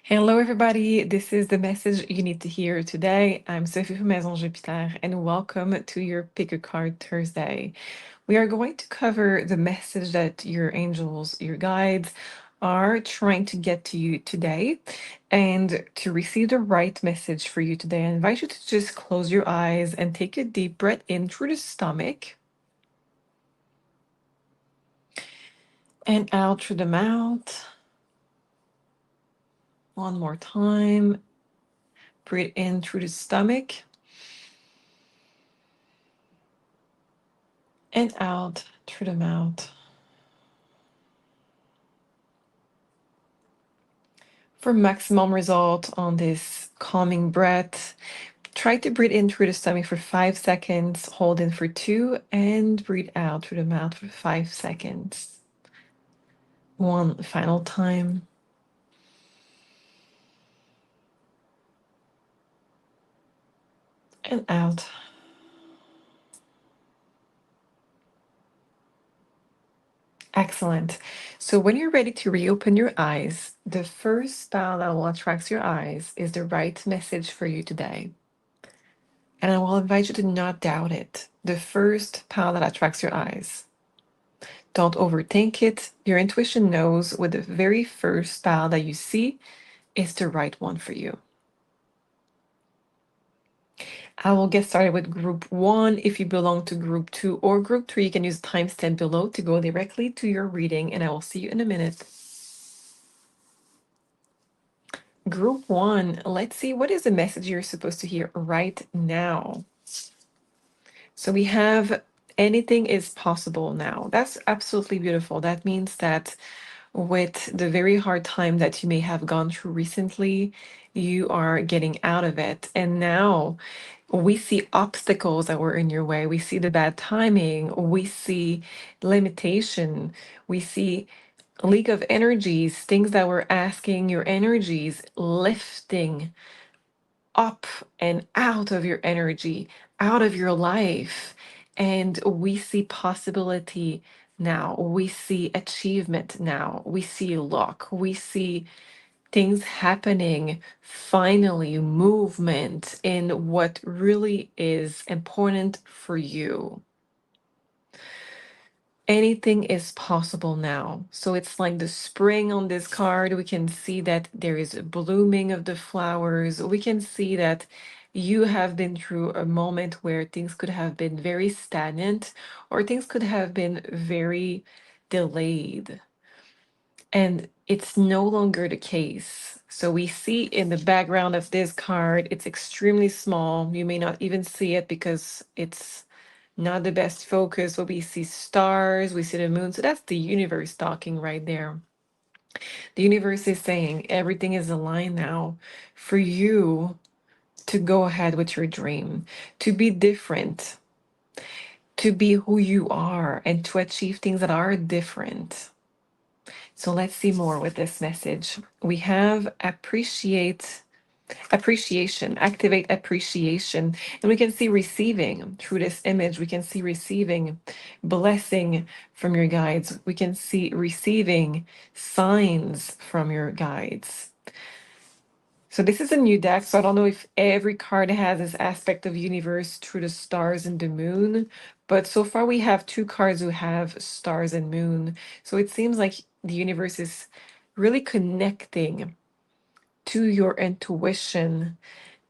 Hello, everybody. This is the message you need to hear today. I'm Sophie from Maison Jupiter, and welcome to your Pick a Card Thursday. We are going to cover the message that your angels, your guides, are trying to get to you today. And to receive the right message for you today, I invite you to just close your eyes and take a deep breath in through the stomach and out through the mouth. One more time. Breathe in through the stomach and out through the mouth. For maximum result on this calming breath, try to breathe in through the stomach for 5 seconds, hold in for 2, and breathe out through the mouth for 5 seconds. One final time. And out. Excellent. So when you're ready to reopen your eyes, the first spell that will attract your eyes is the right message for you today. And I will invite you to not doubt it. The first spell that attracts your eyes. Don't overthink it. Your intuition knows with the very first spell that you see is the right one for you. I will get started with group one. If you belong to group two or group three, you can use timestamp below to go directly to your reading, and I will see you in a minute. Group one, let's see what is the message you're supposed to hear right now. So we have anything is possible now. That's absolutely beautiful. That means that with the very hard time that you may have gone through recently, you are getting out of it. And now we see obstacles that were in your way. We see the bad timing. We see limitation. We see leak of energies, things that were asking your energies, lifting up and out of your energy, out of your life. And we see possibility now. We see achievement now. We see luck. We see things happening, finally, movement in what really is important for you. Anything is possible now. So it's like the spring on this card. We can see that there is a blooming of the flowers. We can see that you have been through a moment where things could have been very stagnant or things could have been very delayed. And it's no longer the case. So we see in the background of this card, it's extremely small. You may not even see it because it's not the best focus, but we see stars, we see the moon. So that's the universe talking right there. The universe is saying everything is aligned now for you to go ahead with your dream, to be different, to be who you are, and to achieve things that are different. So let's see more with this message. We have appreciation, activate appreciation. And we can see receiving through this image. We can see receiving blessing from your guides. We can see receiving signs from your guides. So this is a new deck, so I don't know if every card has this aspect of universe through the stars and the moon, but so far we have two cards who have stars and moon. So it seems like the universe is really connecting to your intuition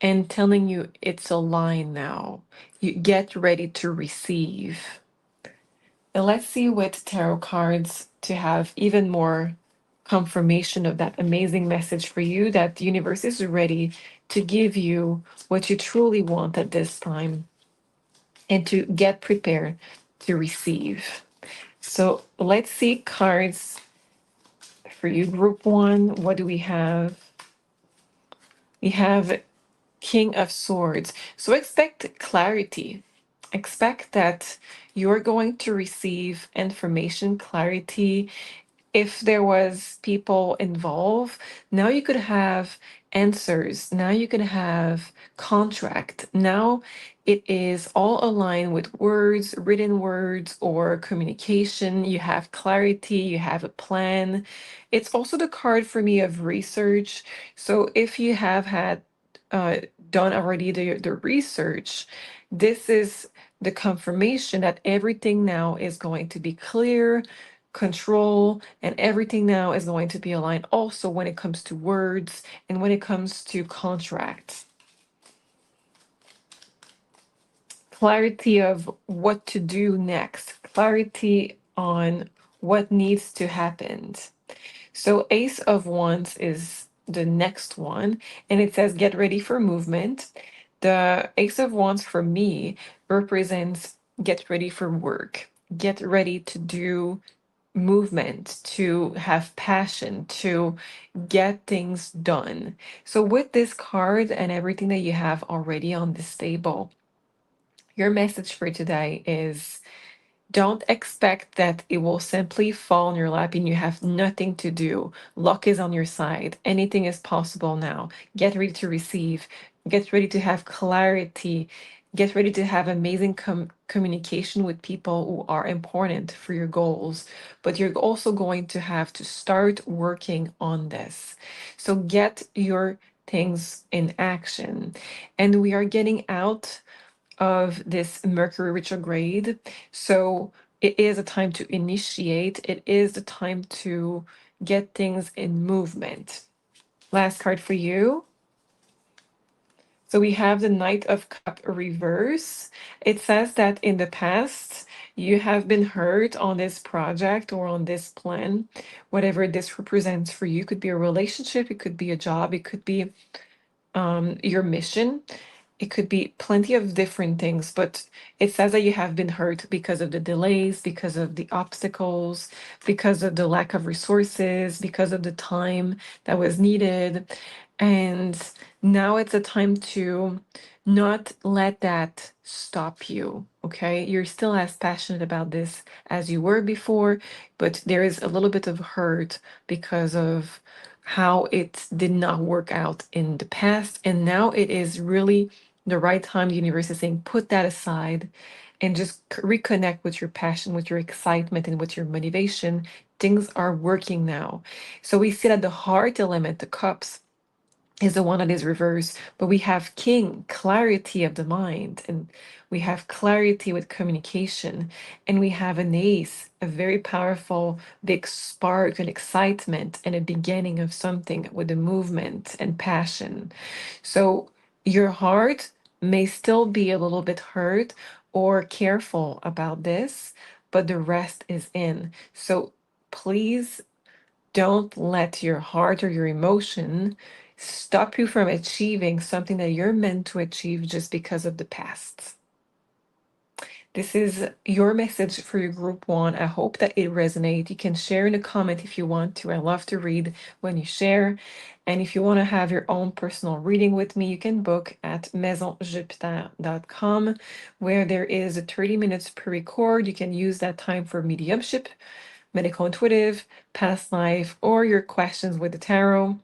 and telling you it's aligned now. You get ready to receive. And let's see with tarot cards to have even more confirmation of that amazing message for you that the universe is ready to give you what you truly want at this time and to get prepared to receive. So let's see cards for you. Group one, what do we have? We have King of Swords. So expect clarity. Expect that you're going to receive information, clarity. If there was people involved, now you could have answers. Now you could have contract. Now It is all aligned with words, written words, or communication. You have clarity, you have a plan. It's also the card for me of research. So if you have had uh, done already the research, this is the confirmation that everything now is going to be clear, control, and everything now is going to be aligned also when it comes to words and when it comes to contracts. Clarity of what to do next, clarity on what needs to happen. So, Ace of Wands is the next one, and it says get ready for movement. The Ace of Wands for me represents get ready for work, get ready to do movement, to have passion, to get things done. So, with this card and everything that you have already on this table, your message for today is don't expect that it will simply fall in your lap and you have nothing to do. Luck is on your side. Anything is possible now. Get ready to receive. Get ready to have clarity. Get ready to have amazing communication with people who are important for your goals. But you're also going to have to start working on this. So get your things in action. And we are getting out of this Mercury retrograde. So it is a time to initiate, it is the time to get things in movement. Last card for you. So we have the Knight of Cup reverse. It says that in the past, you have been hurt on this project or on this plan, whatever this represents for you. It could be a relationship, it could be a job, it could be your mission. It could be plenty of different things, but it says that you have been hurt because of the delays, because of the obstacles, because of the lack of resources, because of the time that was needed. And now it's a time to not let that stop you. Okay. You're still as passionate about this as you were before, but there is a little bit of hurt because of how it did not work out in the past. And now it is really the right time. The universe is saying, put that aside and just reconnect with your passion, with your excitement, and with your motivation. Things are working now. So we see that the heart element, the cups, is the one that is reversed, but we have king, clarity of the mind, and we have clarity with communication, and we have an ace, a very powerful big spark and excitement and a beginning of something with a movement and passion. So your heart may still be a little bit hurt or careful about this, but the rest is in. So please don't let your heart or your emotion stop you from achieving something that you're meant to achieve just because of the past. This is your message for your group one. I hope that it resonates. You can share in a comment if you want to. I love to read when you share. And if you want to have your own personal reading with me, you can book at maisonjupiter.com, where there is a 30 minutes per record. You can use that time for mediumship, medical intuitive, past life, or your questions with the tarot.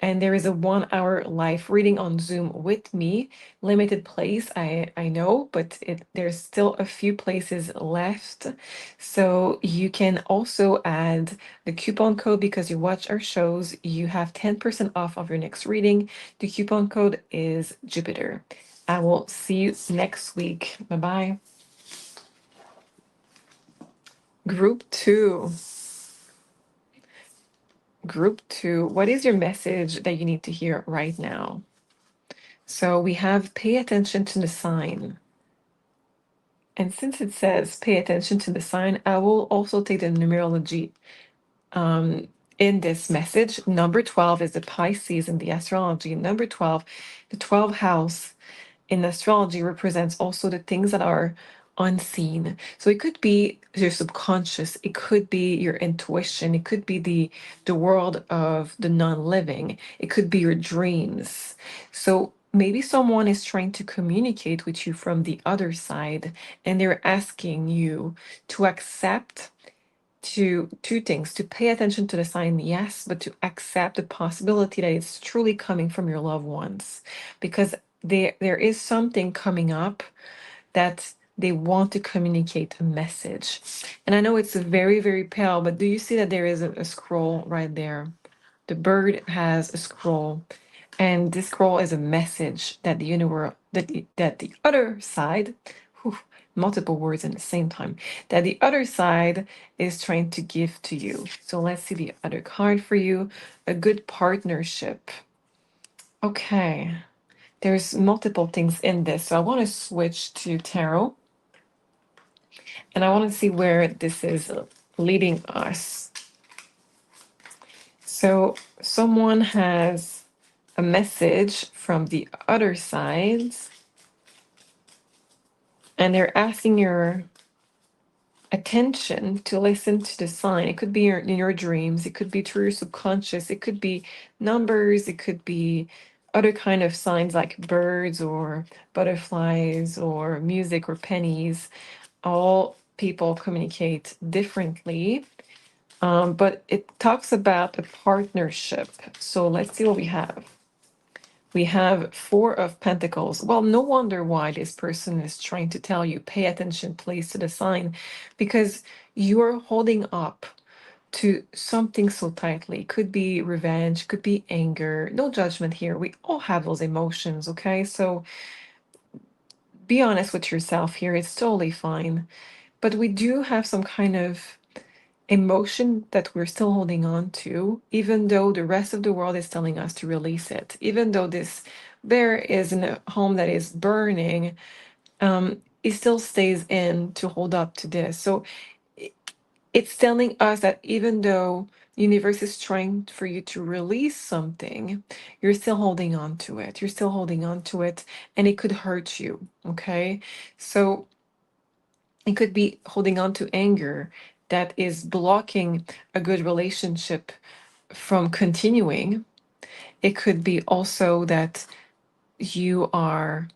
And there is a 1 hour live reading on Zoom with me. Limited place, I know, but there's still a few places left. So you can also add the coupon code because you watch our shows. You have 10% off of your next reading. The coupon code is Jupiter. I will see you next week. Bye bye. Group two. Group two, what is your message that you need to hear right now? So we have pay attention to the sign. And since it says pay attention to the sign, I will also take the numerology in this message. Number 12 is the Pisces in the astrology. Number 12, the 12th house in astrology represents also the things that are unseen. So it could be your subconscious, it could be your intuition, it could be the world of the non-living, it could be your dreams. So maybe someone is trying to communicate with you from the other side and they're asking you to accept to two things: to pay attention to the sign, yes, but to accept the possibility that it's truly coming from your loved ones. Because there is something coming up that they want to communicate a message. And I know it's very, very pale, but do you see that there is a scroll right there? The bird has a scroll, and this scroll is a message that the universe, that the other side, whew, multiple words at the same time, that the other side is trying to give to you. So let's see the other card for you. A good partnership. Okay. There's multiple things in this. So I want to switch to tarot, and I want to see where this is leading us. So someone has a message from the other side, and they're asking your attention to listen to the sign. It could be in your dreams, it could be through your subconscious, it could be numbers, it could be other kind of signs like birds or butterflies or music or pennies. All people communicate differently, but it talks about a partnership. So let's see what we have. We have Four of Pentacles. Well, no wonder why this person is trying to tell you, pay attention, please, to the sign, because you're holding up to something so tightly. Could be revenge, could be anger. No judgment here. We all have those emotions, okay? So be honest with yourself here. It's totally fine. But we do have some kind of emotion that we're still holding on to, even though the rest of the world is telling us to release it. Even though this bear is in a home that is burning, it still stays in to hold up to this. So it's telling us that even though universe is trying for you to release something, you're still holding on to it. You're still holding on to it, and it could hurt you. Okay, so it could be holding on to anger that is blocking a good relationship from continuing. It could be also that you are,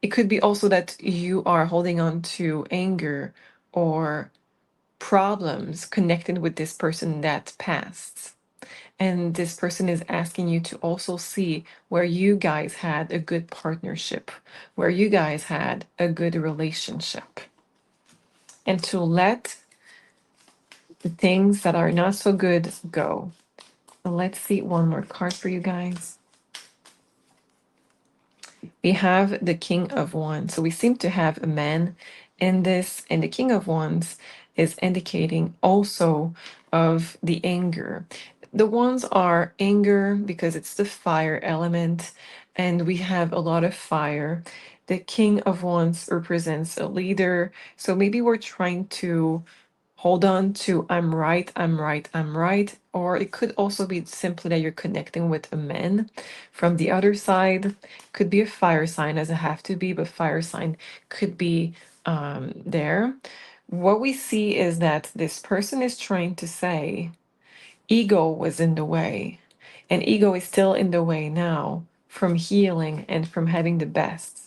it could be also that you are holding on to anger or problems connected with this person that passed. And this person is asking you to also see where you guys had a good partnership, where you guys had a good relationship, and to let the things that are not so good go. Let's see one more card for you guys. We have the King of Wands. So we seem to have a man in this, and the King of Wands is indicating also of the anger. The wands are anger because it's the fire element, and we have a lot of fire. The King of Wands represents a leader. So maybe we're trying to hold on to I'm right, I'm right, I'm right. Or it could also be simply that you're connecting with a man from the other side. Could be a fire sign, doesn't have to be, but fire sign could be there. What we see is that this person is trying to say ego was in the way, and ego is still in the way now from healing and from having the best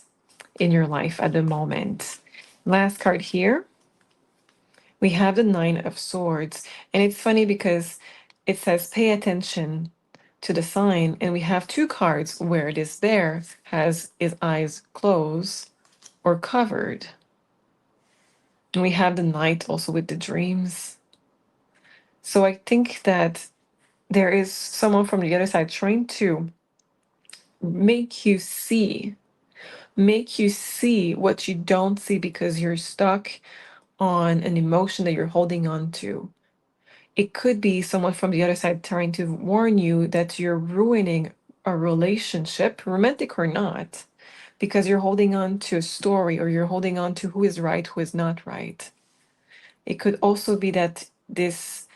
in your life at the moment. Last card here, we have the Nine of Swords. And it's funny because it says pay attention to the sign, and we have two cards where this bear has his eyes closed or covered. And we have the Knight also with the dreams. So I think that there is someone from the other side trying to make you see, what you don't see because you're stuck on an emotion that you're holding on to. It could be someone from the other side trying to warn you that you're ruining a relationship, romantic or not, because you're holding on to a story, or you're holding on to who is right, who is not right. It could also be that this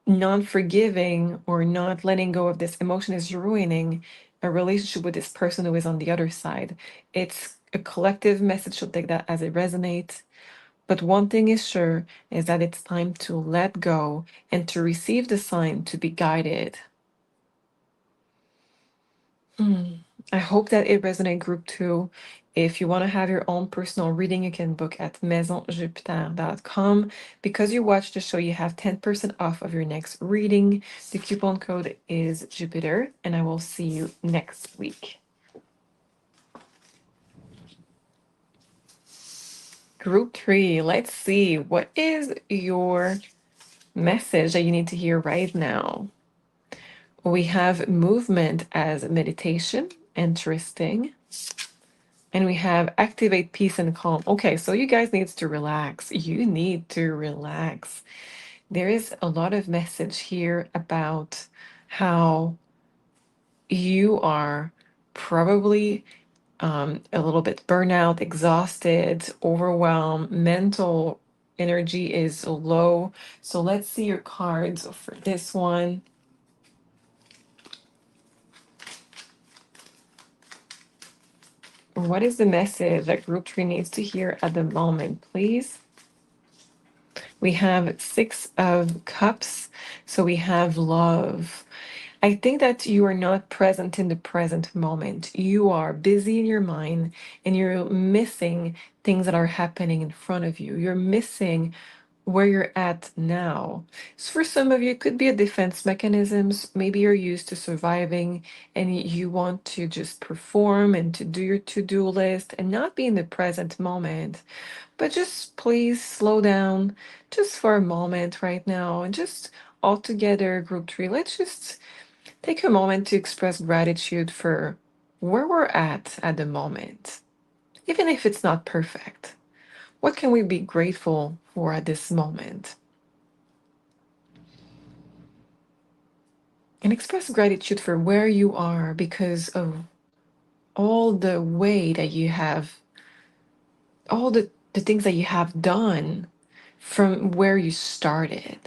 non forgiving or not letting go of this emotion is ruining a relationship with this person who is on the other side. It's a collective message, so take that as it resonates. But one thing is sure is that it's time to let go and to receive the sign to be guided. I hope that it resonates, group 2. If you want to have your own personal reading, you can book at maisonjupiter.com. Because you watch the show, you have 10% off of your next reading. The coupon code is Jupiter, and I will see you next week. Group three, let's see. What is your message that you need to hear right now? We have movement as meditation. Interesting. And we have activate peace and calm. Okay, so you guys need to relax. You need to relax. There is a lot of message here about how you are probably a little bit burnout, exhausted, overwhelmed, mental energy is low. So let's see your cards for this one. What is the message that group three needs to hear at the moment, please? We have Six of Cups. So we have love. I think that you are not present in the present moment. You are busy in your mind and you're missing things that are happening in front of you. You're missing where you're at now. So for some of you, it could be a defense mechanisms. Maybe you're used to surviving and you want to just perform and to do your to-do list and not be in the present moment. But just please slow down just for a moment right now and just all together, group three, let's just take a moment to express gratitude for where we're at the moment, even if it's not perfect. What can we be grateful for at this moment? And express gratitude for where you are because of all the way that you have, all the things that you have done from where you started.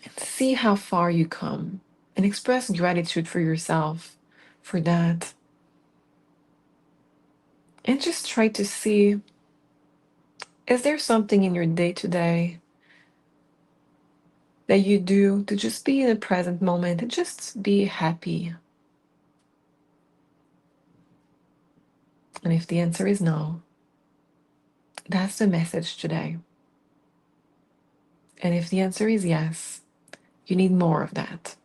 And see how far you come and express gratitude for yourself for that. And just try to see, is there something in your day to day that you do to just be in the present moment and just be happy? And if the answer is no, that's the message today. And if the answer is yes, you need more of that.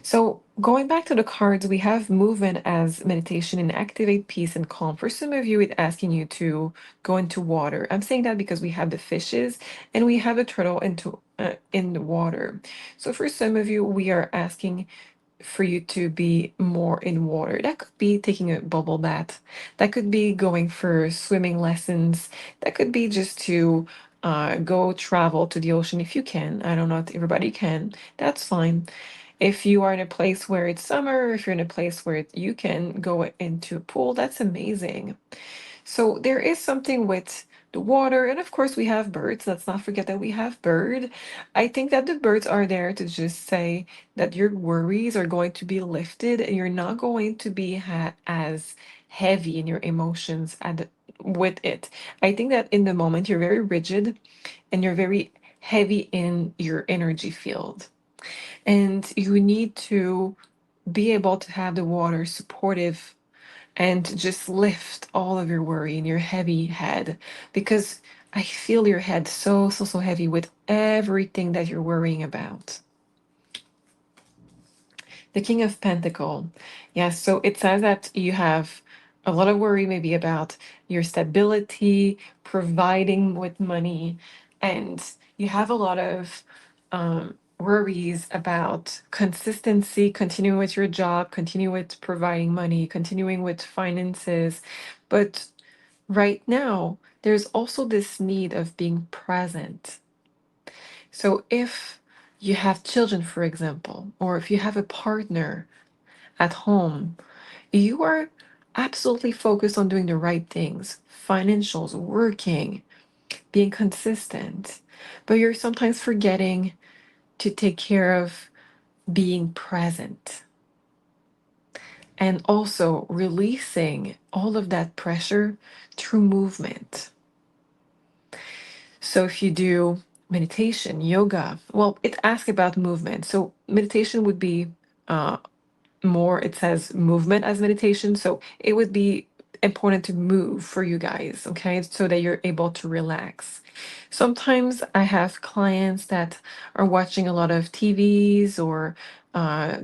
So, going back to the cards, we have movement as meditation and activate peace and calm. For some of you, it's asking you to go into water. I'm saying that because we have the fishes and we have the turtle in the water. So, for some of you, we are asking for you to be more in water. That could be taking a bubble bath. That could be going for swimming lessons. That could be just to go travel to the ocean if you can. I don't know if everybody can. That's fine. If you are in a place where it's summer, if you're in a place where you can go into a pool, that's amazing. So there is something with the water, and of course we have birds. Let's not forget that we have bird. I think that the birds are there to just say that your worries are going to be lifted and you're not going to be as heavy in your emotions with it. I think that in the moment you're very rigid and you're very heavy in your energy field. And you need to be able to have the water supportive and just lift all of your worry in your heavy head because I feel your head so heavy with everything that you're worrying about. The King of Pentacle. Yes, so it says that you have a lot of worry maybe about your stability, providing with money, and you have a lot of worries about consistency, continuing with your job, continuing with providing money, continuing with finances. But right now, there's also this need of being present. So if you have children, for example, or if you have a partner at home, you are absolutely focused on doing the right things, financials, working, being consistent, but you're sometimes forgetting to take care of being present and also releasing all of that pressure through movement. So if you do meditation, yoga, well, it asks about movement. So meditation would be uh, more, it says movement as meditation. So it would be important to move for you guys, okay? So that you're able to relax. Sometimes I have clients that are watching a lot of TVs or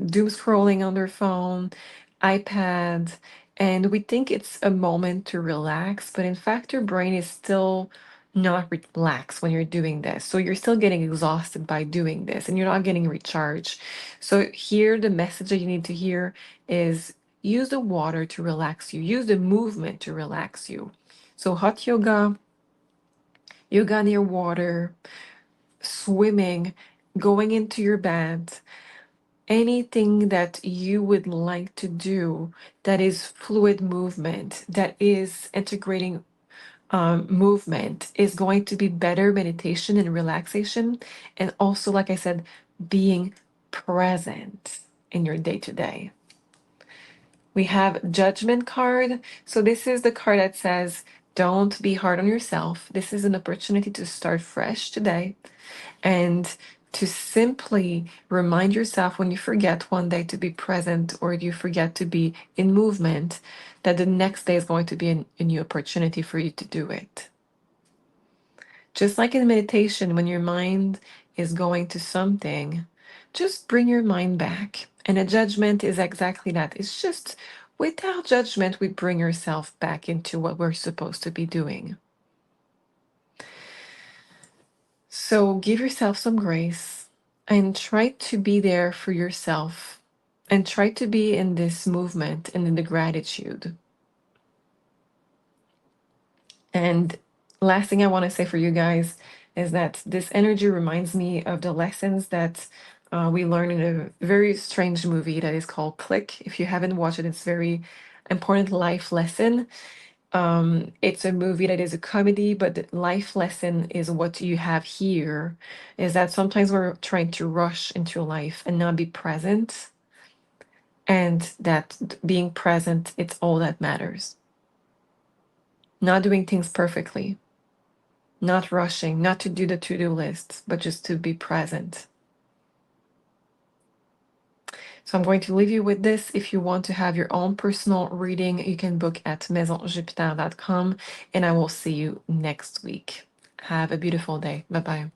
doom scrolling on their phone. iPad, and we think it's a moment to relax, but in fact, your brain is still not relaxed when you're doing this. So you're still getting exhausted by doing this and you're not getting recharged. So here, the message that you need to hear is use the water to relax you, use the movement to relax you. So hot yoga, yoga near water, swimming, going into your bed, anything that you would like to do that is fluid movement, that is integrating movement, is going to be better meditation and relaxation. And also, like I said, being present in your day to day. We have judgment card. So this is the card that says, don't be hard on yourself. This is an opportunity to start fresh today and to simply remind yourself when you forget one day to be present or you forget to be in movement, that the next day is going to be a new opportunity for you to do it. Just like in meditation, when your mind is going to something, just bring your mind back. And a judgment is exactly that. It's just without judgment, we bring ourselves back into what we're supposed to be doing. So give yourself some grace and try to be there for yourself and try to be in this movement and in the gratitude. And last thing I want to say for you guys is that this energy reminds me of the lessons that we learned in a very strange movie that is called Click. If you haven't watched it, it's very important life lesson. It's a movie that is a comedy, but the life lesson is what you have here is that sometimes we're trying to rush into life and not be present, and that being present, it's all that matters. Not doing things perfectly, not rushing, not to do the to-do list, but just to be present. So I'm going to leave you with this. If you want to have your own personal reading, you can book at maisonjupiter.com, and I will see you next week. Have a beautiful day. Bye bye.